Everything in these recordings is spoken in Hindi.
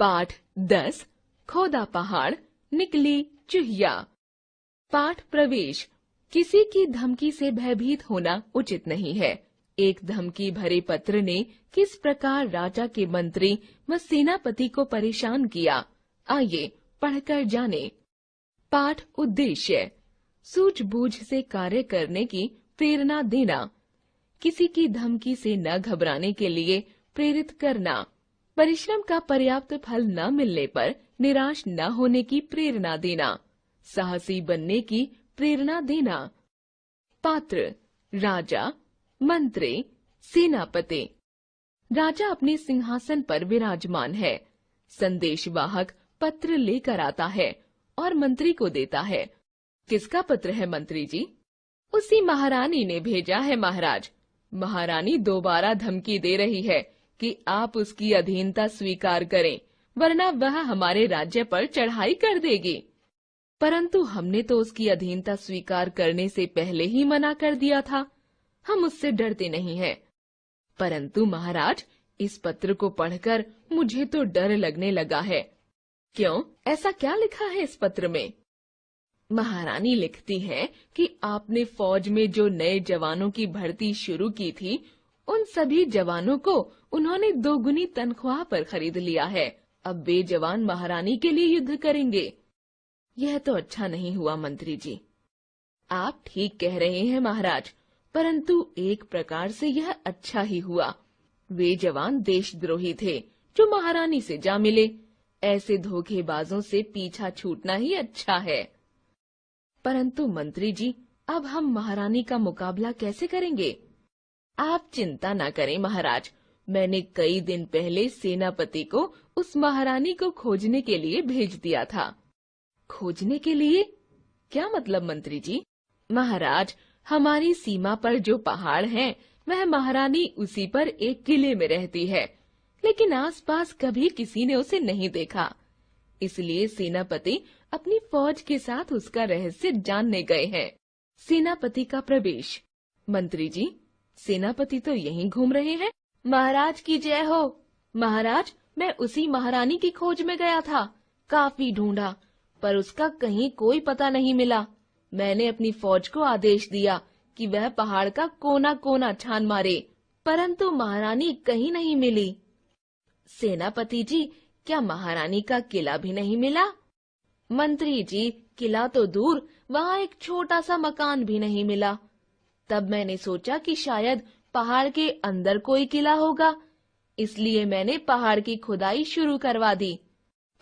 पाठ 10 खोदा पहाड़ निकली चूहिया। पाठ प्रवेश। किसी की धमकी से भयभीत होना उचित नहीं है। एक धमकी भरे पत्र ने किस प्रकार राजा के मंत्री व सेनापति को परेशान किया, आइए पढ़कर जाने। पाठ उद्देश्य। सूझबूझ से कार्य करने की प्रेरणा देना, किसी की धमकी से न घबराने के लिए प्रेरित करना, परिश्रम का पर्याप्त फल न मिलने पर निराश न होने की प्रेरणा देना, साहसी बनने की प्रेरणा देना। पात्र राजा, मंत्री, सेनापति। राजा अपने सिंहासन पर विराजमान है। संदेशवाहक पत्र लेकर आता है और मंत्री को देता है। किसका पत्र है मंत्री जी? उसी महारानी ने भेजा है महाराज। महारानी दोबारा धमकी दे रही है कि आप उसकी अधीनता स्वीकार करें, वरना वह हमारे राज्य पर चढ़ाई कर देगी। परंतु हमने तो उसकी अधीनता स्वीकार करने से पहले ही मना कर दिया था। हम उससे डरते नहीं हैं। परंतु महाराज, इस पत्र को पढ़कर मुझे तो डर लगने लगा है। क्यों, ऐसा क्या लिखा है इस पत्र में? महारानी लिखती है कि आपने फौज में जो नए जवानों की भर्ती शुरू की थी, उन सभी जवानों को उन्होंने दोगुनी तनख्वाह पर खरीद लिया है। अब वे जवान महारानी के लिए युद्ध करेंगे। यह तो अच्छा नहीं हुआ मंत्री जी। आप ठीक कह रहे हैं महाराज, परंतु एक प्रकार से यह अच्छा ही हुआ। वे जवान देशद्रोही थे जो महारानी से जा मिले। ऐसे धोखेबाजों से पीछा छूटना ही अच्छा है। परंतु मंत्री जी, अब हम महारानी का मुकाबला कैसे करेंगे? आप चिंता न करें महाराज, मैंने कई दिन पहले सेनापति को उस महारानी को खोजने के लिए भेज दिया था। खोजने के लिए? क्या मतलब मंत्री जी? महाराज, हमारी सीमा पर जो पहाड़ हैं, वह महारानी उसी पर एक किले में रहती है, लेकिन आसपास कभी किसी ने उसे नहीं देखा। इसलिए सेनापति अपनी फौज के साथ उसका रहस्य जानने गए हैं। सेनापति का प्रवेश। मंत्री जी, सेनापति तो यहीं घूम रहे हैं। महाराज की जय हो। महाराज, मैं उसी महारानी की खोज में गया था। काफी ढूंढा, पर उसका कहीं कोई पता नहीं मिला। मैंने अपनी फौज को आदेश दिया कि वह पहाड़ का कोना कोना छान मारे, परंतु महारानी कहीं नहीं मिली। सेनापति जी, क्या महारानी का किला भी नहीं मिला? मंत्री जी, किला तो दूर, वहाँ एक छोटा सा मकान भी नहीं मिला। तब मैंने सोचा कि शायद पहाड़ के अंदर कोई किला होगा, इसलिए मैंने पहाड़ की खुदाई शुरू करवा दी।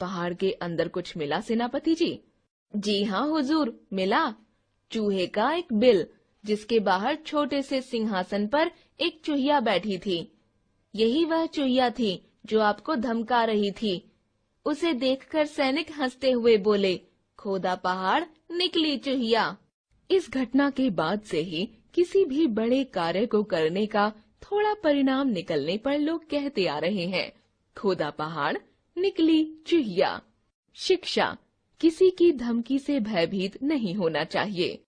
पहाड़ के अंदर कुछ मिला सेनापति जी? जी हाँ हुजूर, मिला। चूहे का एक बिल, जिसके बाहर छोटे से सिंहासन पर एक चूहिया बैठी थी। यही वह चूहिया थी जो आपको धमका रही थी। उसे देखकर सैनिक हंसते हुए बोले, खोदा पहाड़ निकली चूहिया। इस घटना के बाद से ही किसी भी बड़े कार्य को करने का थोड़ा परिणाम निकलने पर लोग कहते आ रहे हैं, खोदा पहाड़ निकली चूहिया। शिक्षा। किसी की धमकी से भयभीत नहीं होना चाहिए।